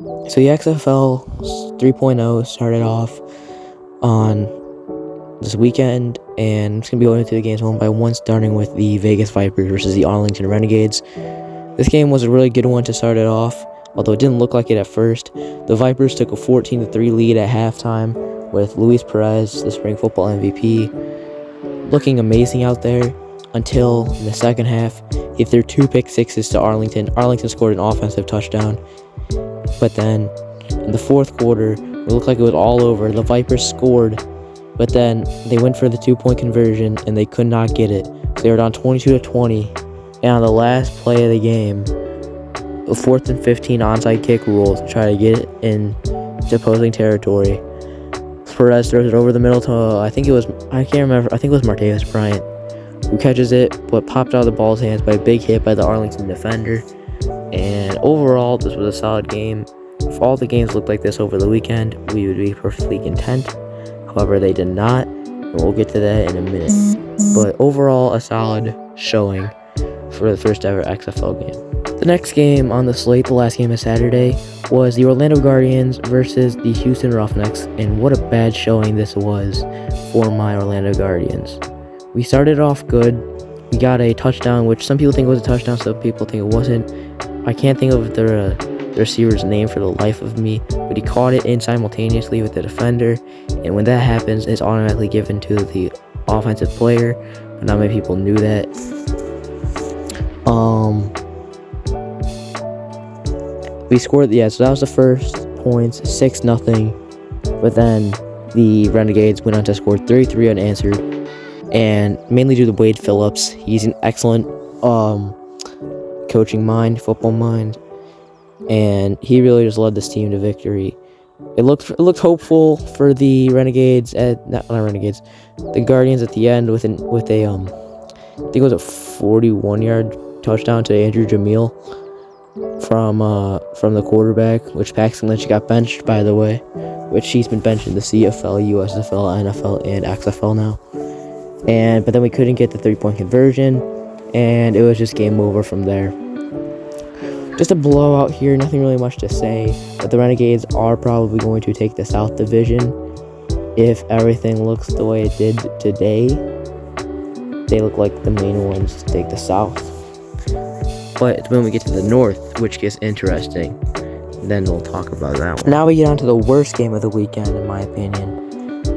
So the XFL 3.0 started off on this weekend, and it's going to be going into the games one by one, starting with the Vegas Vipers versus the Arlington Renegades. This game was a really good one to start it off, although it didn't look like it at first. The Vipers took a 14-3 lead at halftime with Luis Perez, the spring football MVP, looking amazing out there until in the second half he threw 2 pick sixes to Arlington. Arlington scored an offensive touchdown, but then in the fourth quarter, it looked like it was all over. The Vipers scored, but then they went for the 2-point conversion and they could not get it. So they were down 22-20, and on the last play of the game, a 4th and 15 onside kick rule to try to get it into opposing territory. Perez throws it over the middle to, I think it was Martavis Bryant, who catches it, but popped out of the ball's hands by a big hit by the Arlington defender. And overall, this was a solid game. If all the games looked like this over the weekend, we would be perfectly content. However, they did not, and we'll get to that in a minute. But overall, a solid showing for the first ever XFL game. The next game on the slate, the last game of Saturday, was the Orlando Guardians versus the Houston Roughnecks, and what a bad showing this was for my Orlando Guardians. We started off good. We got a touchdown, which some people think was a touchdown, some people think it wasn't. I can't think of the receiver's name for the life of me, but he caught it in simultaneously with the defender, and when that happens, it's automatically given to the offensive player, but not many people knew that. We scored, so that was the first points, 6-0, but then the Renegades went on to score 33 unanswered, and mainly due to Wade Phillips. He's an excellent coaching mind, football mind, and he really just led this team to victory. It looked hopeful for the Renegades the Guardians at the end with I think it was a 41-yard touchdown to Andrew Jamil from the quarterback, which Paxton Lynch got benched, by the way, which he's been benched in the CFL, USFL, NFL, and XFL now. But then we couldn't get the 3-point conversion, and it was just game over from there. Just a blowout here, nothing really much to say, but the Renegades are probably going to take the South Division if everything looks the way it did today. They look like the main ones to take the South. But when we get to the North, which gets interesting, then we'll talk about that one. Now we get on to the worst game of the weekend, in my opinion.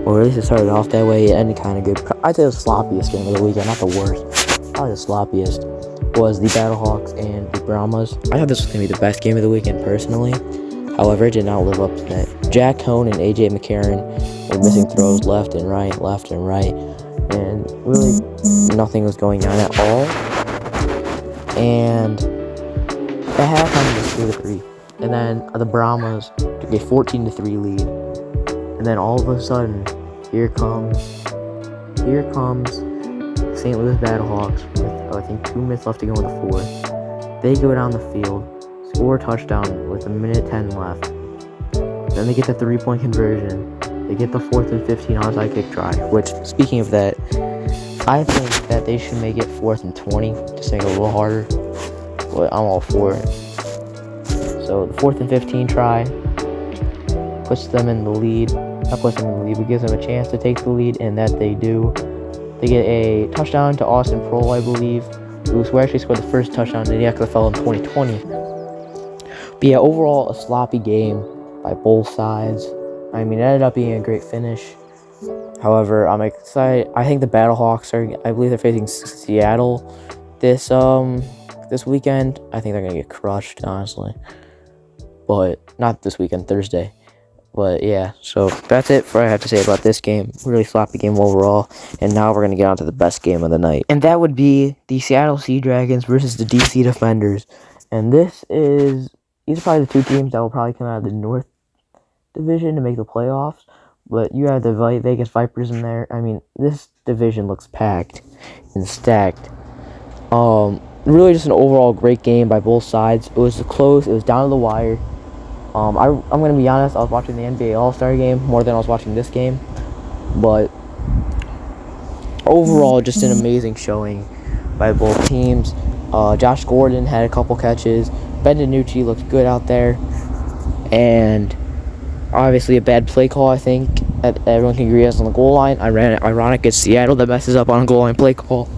Or at least it started off that way, it ended kind of good. I'd say the sloppiest game of the weekend, not the worst. Probably the sloppiest was the Battlehawks and the Brahmas. I thought this was going to be the best game of the weekend, personally. However, it did not live up to that. Jack Cone and A.J. McCarron were missing throws left and right, and really nothing was going on at all. And at halftime, it was 3-3. And then the Brahmas took a 14-3 lead. And then all of a sudden, here comes St. Louis Battlehawks with, I think, 2 minutes left to go in the fourth. They go down the field, score a touchdown with 1:10 left. Then they get the 3-point conversion. They get the 4th and 15 onside kick try, which, speaking of that, I think that they should make it 4th and 20, just make it a little harder, but I'm all for it. So the 4th and 15 try puts them in the lead, but gives them a chance to take the lead, and that they do. They get a touchdown to Austin Prohl, I believe, who actually scored the first touchdown in the XFL in 2020. But yeah, overall, a sloppy game by both sides. I mean, it ended up being a great finish. However, I'm excited. I think the Battlehawks I believe they're facing Seattle this weekend. I think they're going to get crushed, honestly. But not this weekend, Thursday. But yeah, so that's it for what I have to say about this game. Really sloppy game overall. And now we're going to get on to the best game of the night. And that would be the Seattle Sea Dragons versus the DC Defenders. And these are probably the 2 teams that will probably come out of the North Division to make the playoffs. But you have the Vegas Vipers in there. I mean, this division looks packed and stacked. Really just an overall great game by both sides. It was close. It was down to the wire. I'm going to be honest, I was watching the NBA All-Star game more than I was watching this game. But overall, just an amazing showing by both teams. Josh Gordon had a couple catches. Ben DiNucci looked good out there. and obviously a bad play call, I think, that everyone can agree is on the goal line. Ironic, it's Seattle that messes up on a goal line play call.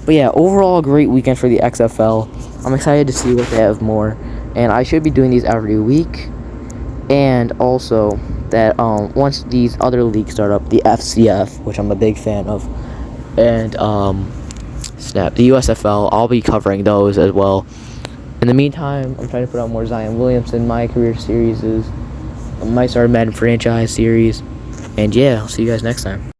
But yeah, overall, a great weekend for the XFL. I'm excited to see what they have more, and I should be doing these every week. And also that once these other leagues start up, the FCF, which I'm a big fan of, and the USFL, I'll be covering those as well. In the meantime, I'm trying to put out more Zion Williamson My Career series, My Star Madden franchise series, and yeah, I'll see you guys next time.